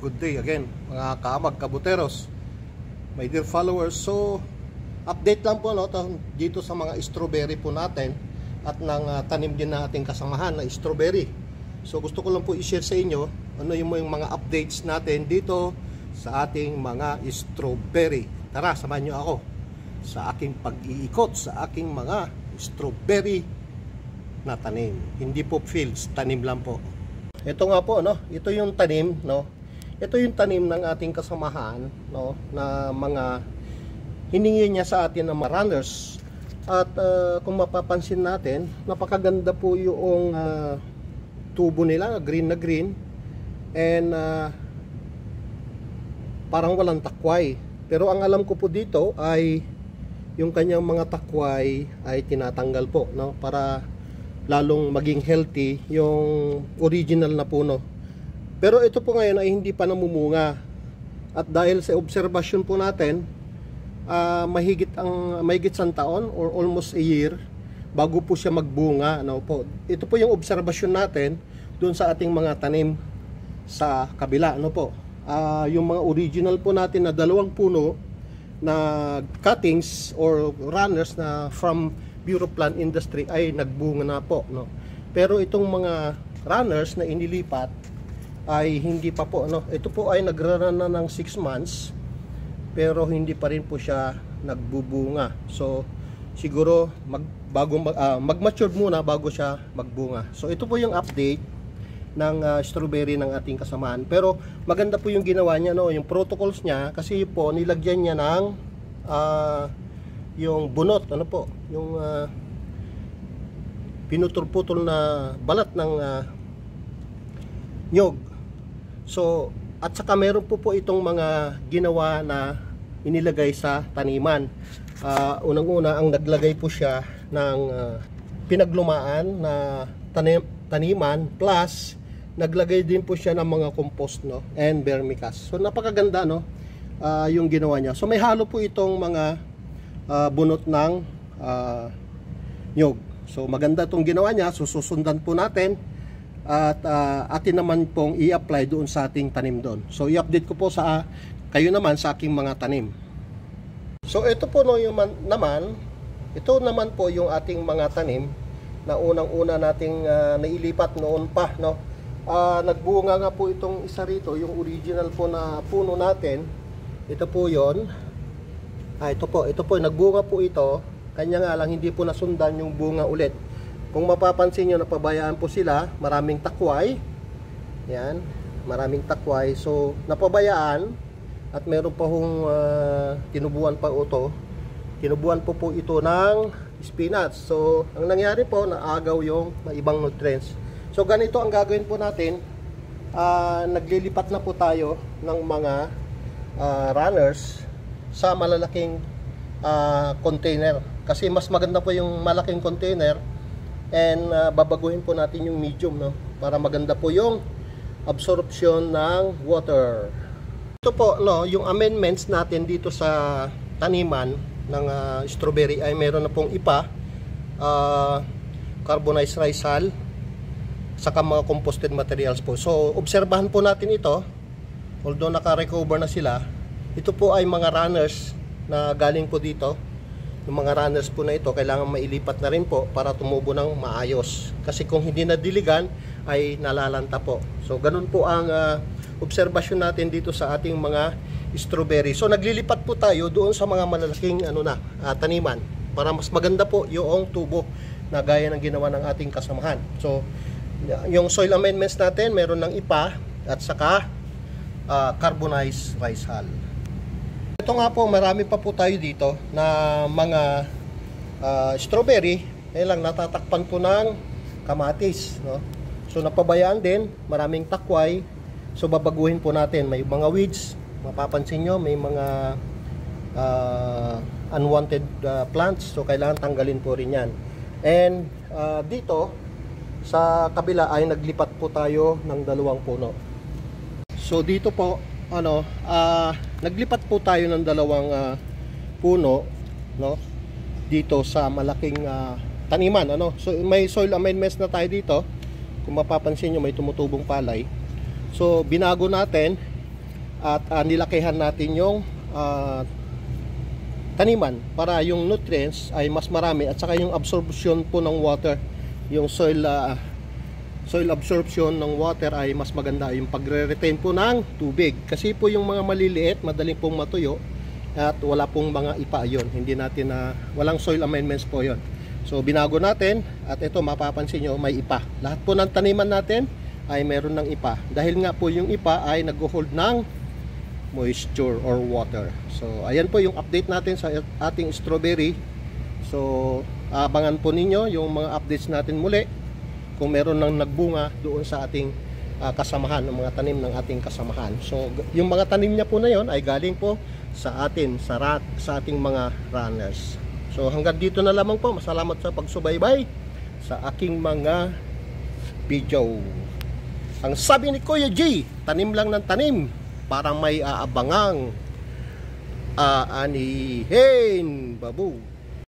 Good day again mga kaamag, kabuteros, my dear followers. So update lang po dito sa mga strawberry po natin at ng tanim din na ating kasamahan na strawberry. So gusto ko lang po i-share sa inyo ano yung mga updates natin dito sa ating mga strawberry. Tara, samahan nyo ako sa aking pag-iikot sa aking mga strawberry na tanim. Hindi po fields, tanim lang po. Ito nga po, ito yung tanim, ito yung tanim ng ating kasamahan, na mga hiningi niya sa atin ng mga runners. At kung mapapansin natin, napakaganda po yung tubo nila, green na green, and parang walang takway. Pero ang alam ko po dito ay yung kanyang mga takway ay tinatanggal po, para lalong maging healthy yung original na puno. Pero ito po ngayon ay hindi pa namumunga. At dahil sa obserbasyon po natin, mahigit isang taon or almost a year bago po siya magbunga. Ito po yung obserbasyon natin doon sa ating mga tanim sa kabila. Yung mga original po natin na dalawang puno na cuttings or runners na from Bureau Plant Industry ay nagbunga na po, Pero itong mga runners na inilipat ay hindi pa po, Ito po ay nagrarun na ng 6 months pero hindi pa rin po siya nagbubunga. So siguro mag-mature muna bago siya magbunga. So ito po yung update ng strawberry ng ating kasamahan. Pero maganda po yung ginawa niya, yung protocols niya, kasi po nilagyan niya ng yung bunot, yung pinutol-putol na balat ng nyog. So at saka meron po itong mga ginawa na inilagay sa taniman. Unang-una, ang naglagay po siya ng pinaglumaan na taniman, plus naglagay din po siya ng mga compost, and vermicast. So napakaganda, yung ginawa niya. So may halo po itong mga bunot ng nyog. So maganda itong ginawa niya. So susundan po natin at atin naman pong i-apply doon sa ating tanim doon. So i-update ko po sa kayo naman sa aking mga tanim. So ito po ito naman po yung ating mga tanim na unang-una nating nailipat noon pa, nagbunga nga po itong isa rito, yung original po na puno natin. Ito po yon. Ito po, nagbunga po ito. Kanya nga lang hindi po nasundan yung bunga ulit. Kung mapapansin nyo, napabayaan po sila, maraming takway. Yan, maraming takway. So, napabayaan at meron pa hong tinubuan pa ito. Tinubuan po ito ng spinach. So, ang nangyari po, naagaw yung ibang nutrients. So, ganito ang gagawin po natin. Naglilipat na po tayo ng mga runners sa malalaking container. Kasi mas maganda po yung malaking container, and babaguhin po natin yung medium, para maganda po yung absorption ng water. Ito po, yung amendments natin dito sa taniman ng strawberry ay meron na pong IPA, carbonized rice hull, saka mga composted materials po. So obserbahan po natin ito. Although naka-recover na sila, ito po ay mga runners na galing po dito. Yung mga runners po na ito, kailangan mailipat na rin po para tumubo ng maayos. Kasi kung hindi nadiligan, ay nalalanta po. So ganun po ang obserbasyon natin dito sa ating mga strawberry. So naglilipat po tayo doon sa mga malalaking taniman para mas maganda po yung tubo na gaya ng ginawa ng ating kasamahan. So yung soil amendments natin, meron ng IPA at saka carbonized rice hull. Ito nga po, marami pa po tayo dito na mga strawberry. Lang natatakpan po ng kamatis, So napabayaan din, maraming takway. So babaguhin po natin. May mga weeds, mapapansin nyo, may mga unwanted plants. So kailangan tanggalin po rin yan. And dito sa kabila ay naglipat po tayo ng 2 puno. So dito po naglipat po tayo ng 2 puno, dito sa malaking taniman, So may soil amendments na tayo dito. Kung mapapansin nyo, may tumutubong palay. So binago natin at nilakihan natin yung taniman para yung nutrients ay mas marami at saka yung absorption po ng water, yung soil absorption ng water ay mas maganda, yung pagre-retain po ng tubig. Kasi po yung mga maliliit, madaling pong matuyo at wala pong mga ipa yon. Hindi natin walang soil amendments po yon. So binago natin at ito mapapansin nyo may ipa. Lahat po ng taniman natin ay meron ng ipa. Dahil nga po yung ipa ay nag-hold ng moisture or water. So ayan po yung update natin sa ating strawberry. So abangan po ninyo yung mga updates natin muli kung meron nang nagbunga doon sa ating kasamahan, ng mga tanim ng ating kasamahan. So yung mga tanim niya po na yon ay galing po sa atin, sa ating mga runners. So hanggang dito na lamang po. Masalamat sa pagsubaybay sa aking mga video. Ang sabi ni Kuya G, tanim lang ng tanim para may aabangang aanihin. Babu.